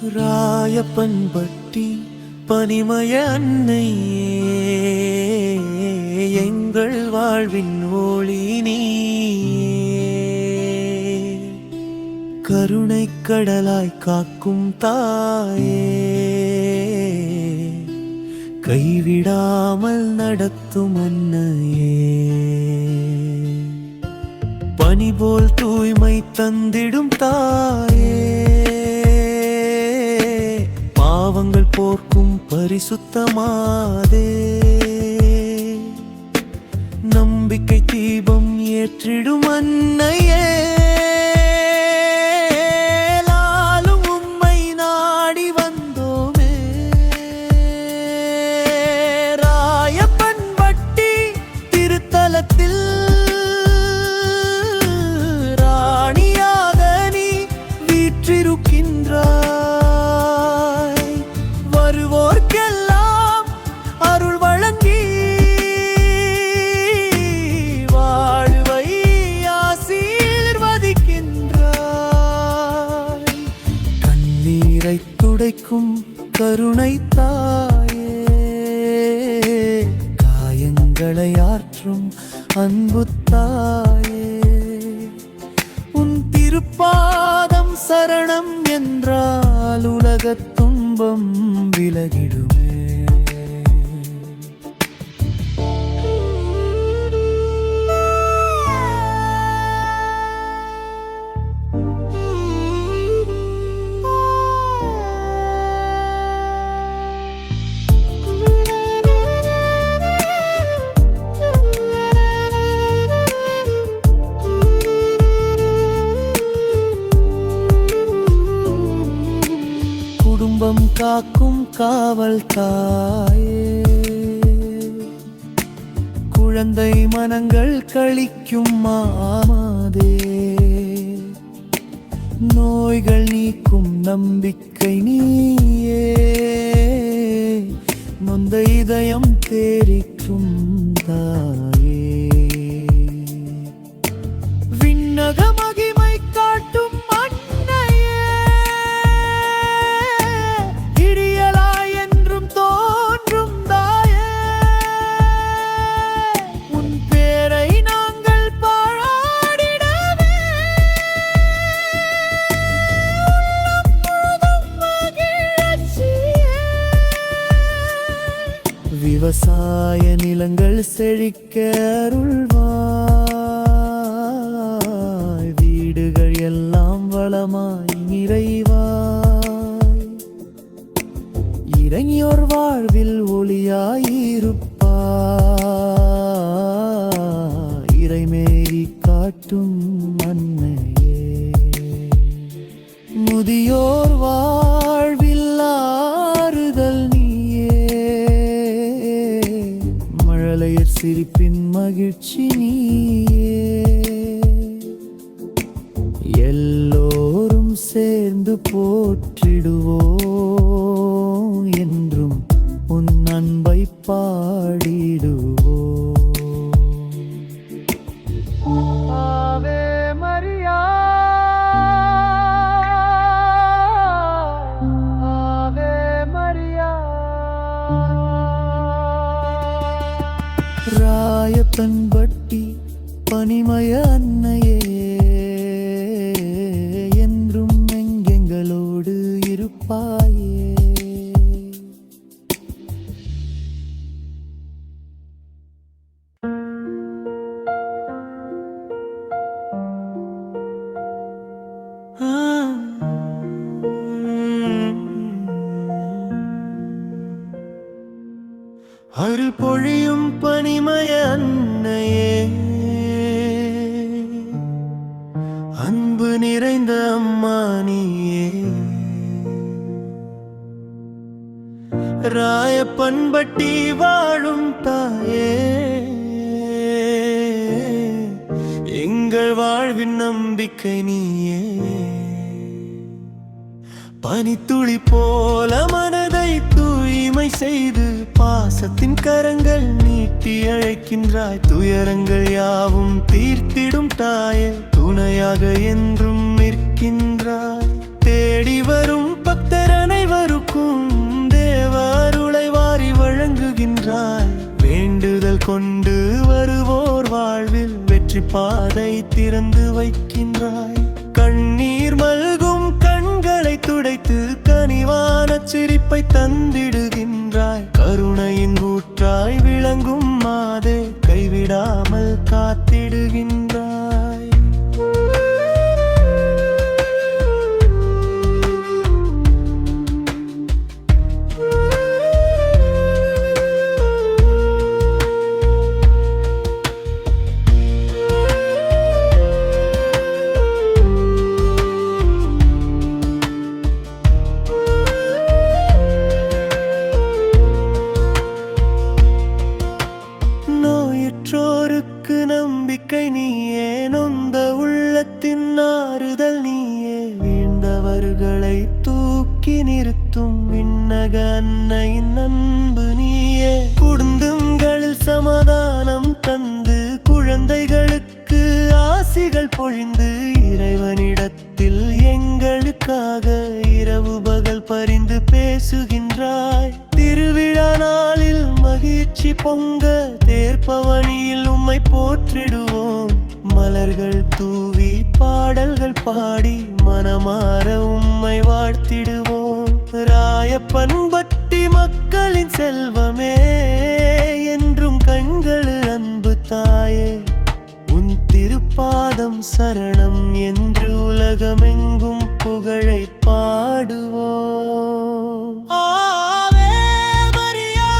ராயப்பன்பட்டி பனிமய அன்னையே, எங்கள் வாழ்வின் ஒளி நீயே. கருணை கடலாய் காக்கும் தாயே, கைவிடாமல் நடத்தும் அன்னையே. பனிபோல் தூய்மை தந்திடும் தாயே, பாவங்கள் போர்க்கும் பரிசுத்தமாதே. நம்பிக்கை தீபம் ஏற்றிடும் அன்னையே, நாளும் உம்மை நாடி வந்தோமே. ராயப்பன்பட்டி திருத்தலத்தில் ராணியாக நீ வீற்றிருக்கின்றாய். துடைக்கும் கருணை தாயே, காயங்களை ஆற்றும் அன்பு தாயே. உன் திருப்பாதம் சரணம் என்றால் உலகத் துன்பம் விலகிடுமே. குடும்பம் காக்கும் காவல் தாயே, குழந்தை மனங்கள் கழிக்கும் மாதே. நோய்கள் நீக்கும் நம்பிக்கை நீயே, நொந்த இதயம் தேரிக்கும் தாயே. விண்ணக மகிமை காட்டும் விவசாய நிலங்கள் செழிக்க அருள்வாய். வீடுகள் எல்லாம் வளமாய் நிறைவாய். இறைஞர் வாழ்வில் ஒளியாயிருப்பாய். இறைமேரி காட்டும் அன்னையே, முதியோர் வாழ்வில் ஆறுதல் சிரிப்பின் மகிழ்ச்சி நீயே. எல்லோரும் சேர்ந்து போற்றிடுவோம், என்றும் உன் அன்பை பாடிடுவோம். ஆவே மரியா, ஆவே மரியா. ராயப்பன்பட்டி பனிமய அன்னையே, என்றும் எங்கெங்களோடு இருப்பாயே. அருள் பொழியும் பனிமய அன்னையே, அன்பு நிறைந்த அம்மா நீயே. ராயப்பன்பட்டி வாழும் தாயே, எங்கள் வாழ்வின் நம்பிக்கை நீயே. பனித்துளி போல மனதை தூய்மை செய்து பாசத்தின் கரங்கள் நீட்டி அழைக்கின்றாய். துயரங்கள் யாவும் தீர்த்திடும் தாயே, துணையாக என்றும் நிற்கின்றாய். தேடி வரும் பக்தர பாதை திறந்து வைக்கின்றாய். கண்ணீர் மல்கும் கண்களை துடைத்து கனிவான சிரிப்பை தந்திடுகின்றாய். கருணையின் ஊற்றாய் விளங்கும் மாதே, கைவிடாமல் காத்திடுகின்றாய். நோயுற்றோருக்கு நம்பிக்கை நீயே, நொந்த உள்ளத்தின் ஆறுதல் நீயே, வீழ்ந்தவர்களை தூக்கி நிறுத்தும் விண்ணக அன்னையின் அன்பு நீயே. குடும்பங்களில் சமாதானம் தந்து குழந்தைகளுக்கு ஆசிகள் பொழிந்து, இறைவனிடத்தில் எங்களுக்காக இரவு பகல் பரிந்து பேசுகின்றாய். திருவிழா நாளில் மகிழ்ச்சி பொங்க தேர்ப்பவனியில் உம்மை போற்றிடுவோம். மலர்கள் தூவி பாடல்கள் பாடி மனமாற உம்மை வாழ்த்திடுவோம். ராயப்பன்பட்டி மக்களின் செல்வமே, என்றும் கண்கள் அன்பு தாயே, உன் திருப்பாதம் சரணம் என்று உலகமெங்கும் புகழை பாடுவோம். ஆவே மரியா,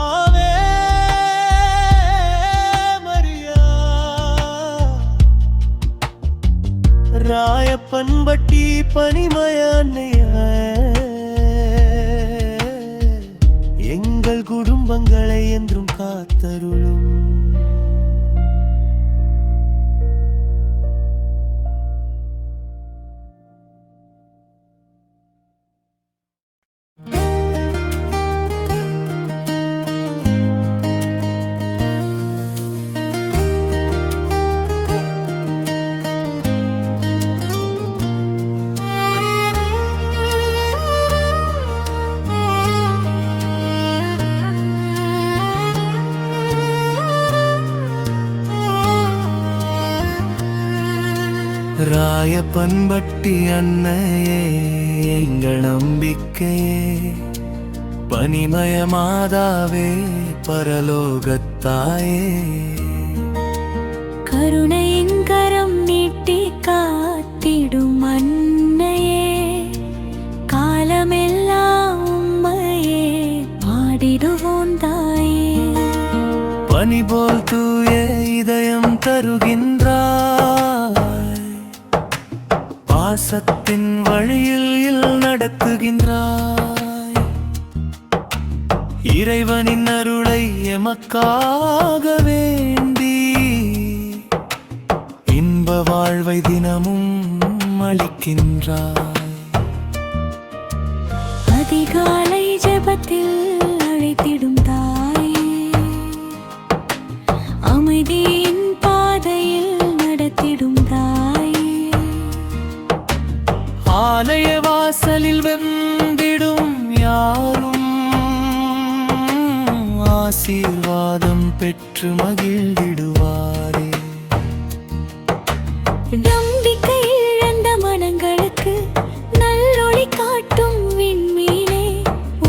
ஆவே மரியா. ராயப்பன்பட்டி பனிமய அன்னையே, எங்கள் குடும்பங்களை என்றும் காத்தருளும். ராயப்பன்பட்டி அன்னையே, எங்கள் நம்பிக்கையே, பனிமய மாதாவே, பரலோகத்தாயே, கருணையின் கரம் நீட்டி காத்திடும் அன்னையே, காலமெல்லாம் உம்மையே பாடிடுவோம் தாயே. பனி போல் தூய இதயம் தருகின்றாய், பாசத்தின் வழியில் நடத்துகின்றாய். இறைவனின் அருளை எமக்காக வேண்டி இன்ப வாழ்வை தினமும் அளிக்கின்றாய். அதிகாலை ஜெபத்தில் அழைத்திடும் தாயே, அமைதியின் பாதையில் நடத்திடும் தாயே, ஆலய வாசலில் வெந்திடும் யாரும் ஆசீர்வாதம் பெற்று மகிழ்ந்திடுவாரே. நம்பிக்கை இழந்த மனங்களுக்கு நல்லொளி காட்டும் விண்மீனே,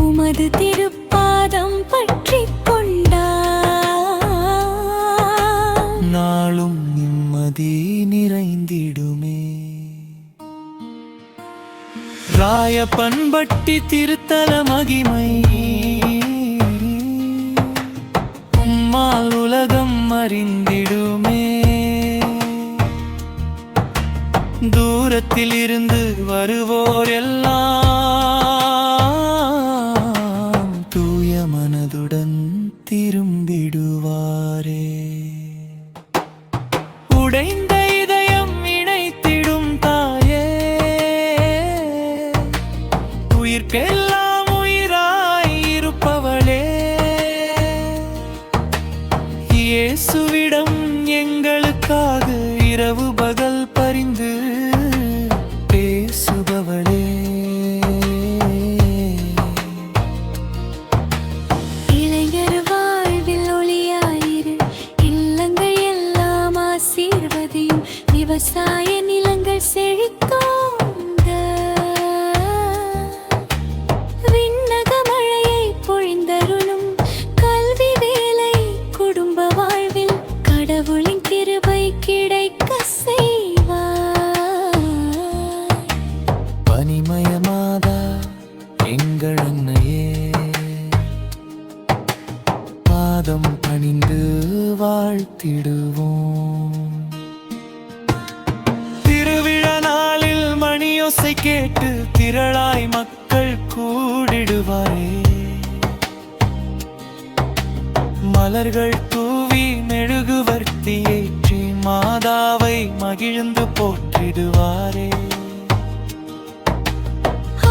உமது திருப்பாதம் பற்றிக் கொண்டால் நாளும் நிம்மதி நிறைந்திடுமே. ராயப்பன்பட்டி திருத்தல மகிமை, உம்மால் உலகம் அறிந்திடுமே. தூரத்தில் இருந்து வருவோர் எல்லாம் தூய மனதுடன் திரும்பிடுவாரே. உடைந்த இதயம் இணைத்திடும் தாயே, உயிர்க்கெல்லாம் உயிராய் இருப்பவளே, இயேசுவிடம் எங்களுக்காக இரவு பகல் பரிந்து பேசுபவளே. இளைஞர் விவசாய நிலங்கள் செழித்தோங்க, விண்ணக மழையை பொழிந்தருளும் கல்வி வேலை குடும்ப வாழ்வில் கடவுளின் கிருபை கிடைக்க செய்வார். பனிமயமாதா எங்கள் அன்னையே, பாதம் பணிந்து வாழ்த்திடுவோம். திருவிழா நாளில் மணியோசை கேட்டு திரளாய் மக்கள் கூடிடுவாரே, மலர்கள் தூவி மெழுகுவர்த்தி ஏற்றி மாதாவை மகிழ்ந்து போற்றிடுவாரே.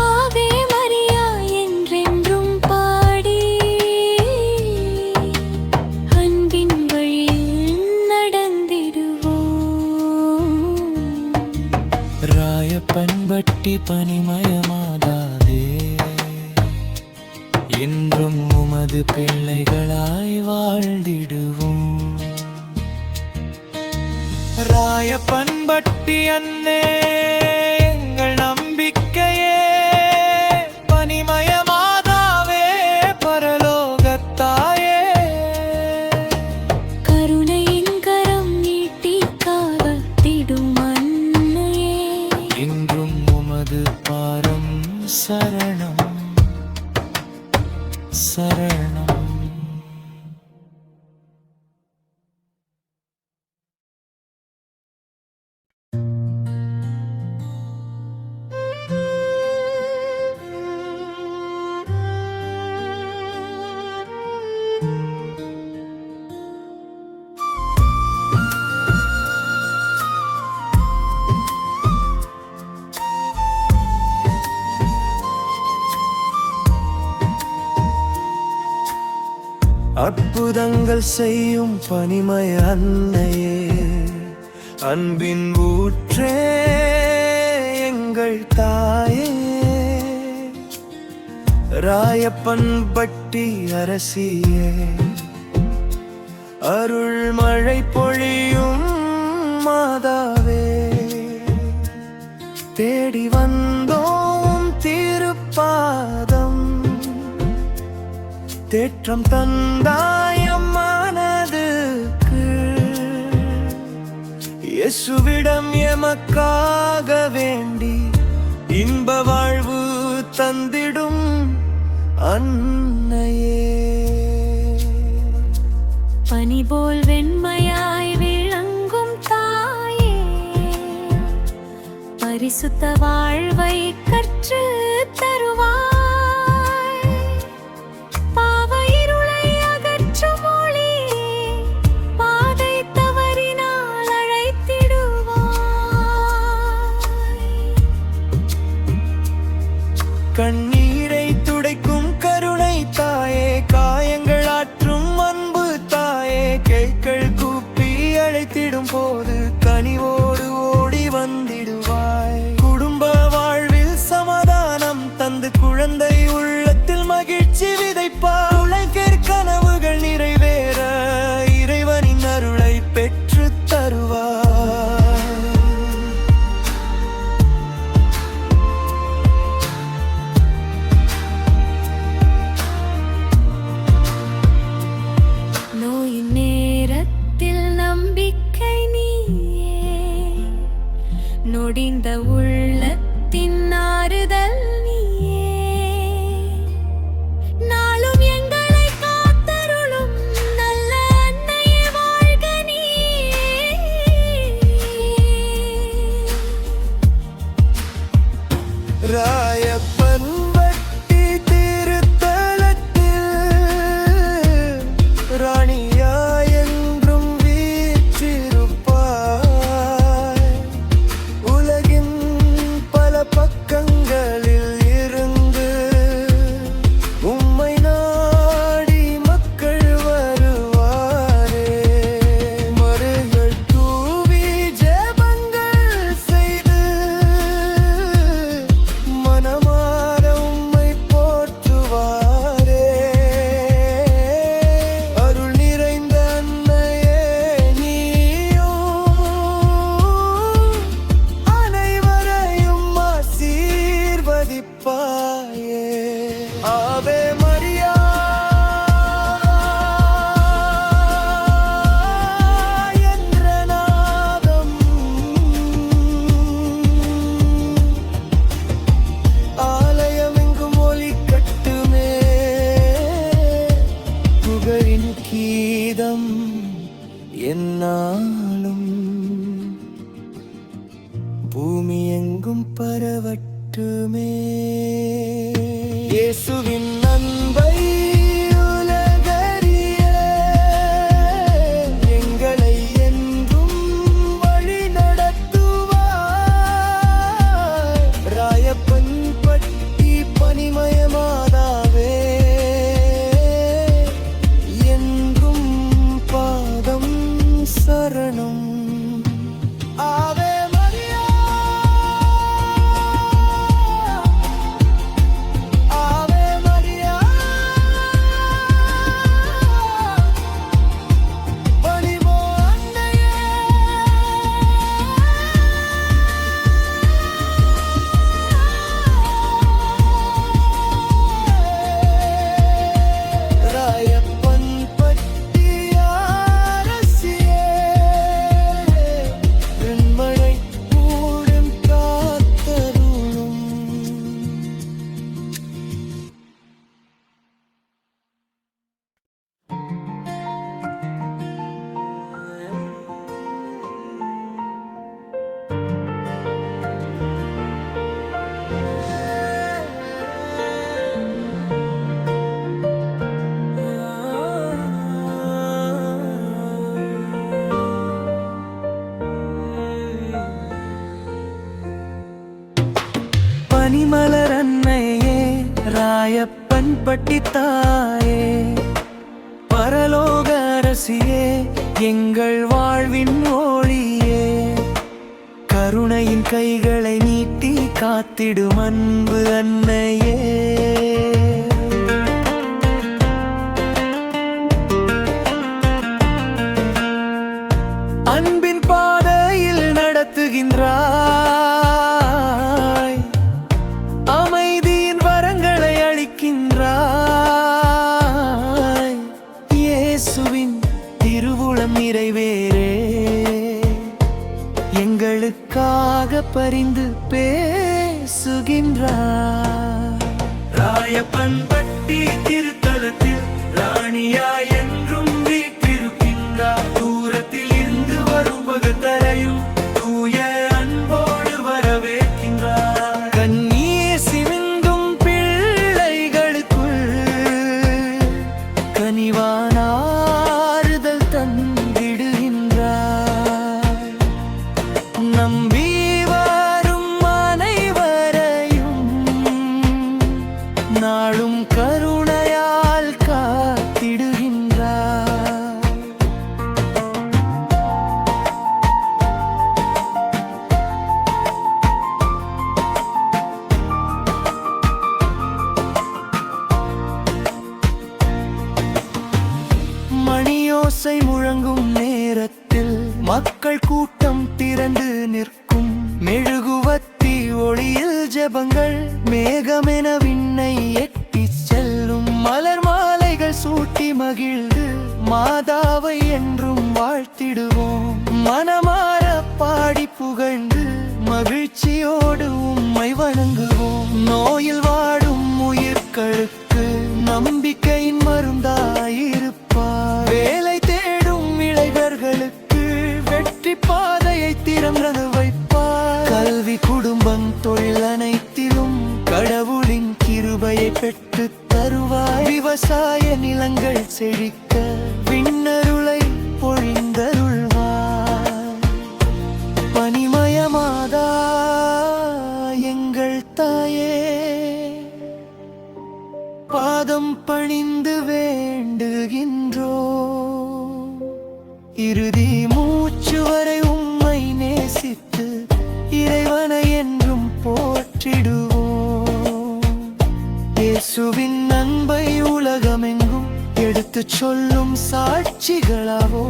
ஆவே மரியா என்றென்றும் பாடி அன்பின் வழியில் நடந்திடுவோம். ராயப்பன்பட்டி பனிமயமாதாதே, என்றும் உமது பிள்ளைகளாய் வாழ்ந்திடுவோம். ராயப்பன்பட்டி அன்னே எங்கள் நம்பிக்கையே, பனிமயமாதாவே பரலோகத்தாயே, கருணையின் கரம் நீட்டி காவத்திடும் அன்னையே, என்றும் உமது பாரம் சரணம் சரணம். அற்புதங்கள் செய்யும் பனிமய அன்னையே, அன்பின் ஊற்றே எங்கள் தாயே, ராயப்பன்பட்டி அரசியே, அருள் மழை பொழியும் மாதாவே, தேடி வந்தோம் திருப்பாதம், தேற்றம் தந்தாயம் மனதுக்கு, இயேசுவிடம் எமக்காக வேண்டி இன்ப வாழ்வு தந்திடும் அன்னையே. பனி போல் வெண்மையாய் விளங்கும் தாயே, பரிசுத்த வாழ்வை கற்று தருவாய். பாவ இருளை அகற்றும் ஒளி, பாதை தவறினால் அழைத்திடுவாய். கண்ணீரை துடைக்கும் கருணை தாயே, காயங்கள் ஆற்றும் அன்பு தாயே, கைகள் கூப்பி அழைத்திடும் போது கனிவோடு ஓடி வந்திடுவாய். குடும்ப வாழ்வில் சமாதானம் தந்து குழந்தை உள்ளத்தில் மகிழ்ச்சி விதைப்பாய். உலகிற் கனவுகள் நிறைவேற இறைவனின் அருளை பெற்று தருவாய். நோயின் நேரத்தில் நம்பிக்கை நீ நாளும் பூமி எங்கும் பரவட்டுமே. இயேசுவின் அன்பை உலகறிய எங்களை என்றும் வழி நடத்துவாய். ராயப்பன் பட்டி பனிமயமாதாவே என்றும் பாதம் சரணம். ஆவே மரியா, ஆவே மரியா, பணிவோ அன்னையே. ராயப்பன் பட்டி அரசியே வெண்மழை கூடும் காத்தருளும். பனிமலர் அன்னையே, ராயப்பன் பட்டி தாயே, பரலோக அரசியே, எங்கள் வாழ்வின் ஒளியே, கருணையின் கைகளை நீட்டி காத்திடும் அன்பு அன்னையே. அன்பின் பாதையில் நடத்துகின்றாய், அமைதியின் வரங்களை அளிக்கின்றாய். இயேசுவின் திருவுளம் நிறைவேறே எங்களுக்காக பரிந்து பேசுகின்றார். ராயப்பன் பட்டி திருத்தலத்தில் ராணியாய் என்றும் வீற்றிருக்கின்றார். தூரத்தில் இருந்து வரும் பகத்தரையும் தூய அன்போடு வரவேற்கின்றார். கண்ணீர் சிந்தும் பிள்ளைகளுக்குள் கனிவான ஆறுதல் தந்திடுகின்றார். நம்பி வரும் அனைவரையும் நாளும் கருணையால் காத்திடுகின்றார். மணியோசை முழங்கும் நேரத்தில் மக்கள் கூட்டம் திரண்டு நிற்கும். மெழுகுவத்தி ஒளியில் ஜெபங்கள் மேகமென விண்ணை எட்டி செல்லும். மலர் மாலைகள் சூட்டி மகிழ்ந்து மாதாவை என்றும் வாழ்த்திடுவோம். மனமார பாடி புகழ்ந்து மகிழ்ச்சியோடு உம்மை வணங்குவோம். நோயில் வாடும் உயிர்களுக்கு நம்பிக்கையின் மருந்தாயிருப்பார். வேலை தேடும் இளைஞர்களுக்கு வெற்றி பாதையை திறந்து வைப்பார். கல்வி குடும்பம் தொழில் அனைத்திலும் கடவுளின் கிருபையை பெற்று தருவாய். விவசாய நிலங்கள் செழிக்க விண்ணருளை பொழிந்தருள்வார். பனிமயமாதா எங்கள் தாயே, பாதம் பணிந்து வேண்டுகின்றோ. இறுதி மூச்சு வரை உம்மை நேசித்து இறைவனை என்றும் போற்றிடுவோம். இயேசுவின் அன்பை உலகமெங்கும் எடுத்துச் சொல்லும் சாட்சிகளாவோ.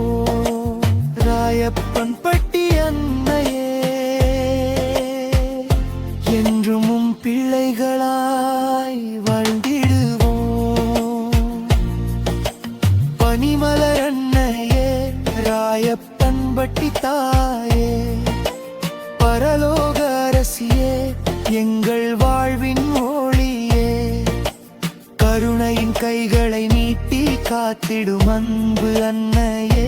ராயப்பன் பட்டி அன்னையே, என்றும் உம் பிள்ளைகளாய் வாழ்ந்திடுவோம். பனிமலர் அன்னையே, ராயப்பன் பட்டி தாயே, பரலோக அரசியே, எங்கள் வாழ்வின் ஒளியே, கருணையின் கைகளை நீட்டி காத்திடும் அன்பு அன்னையே.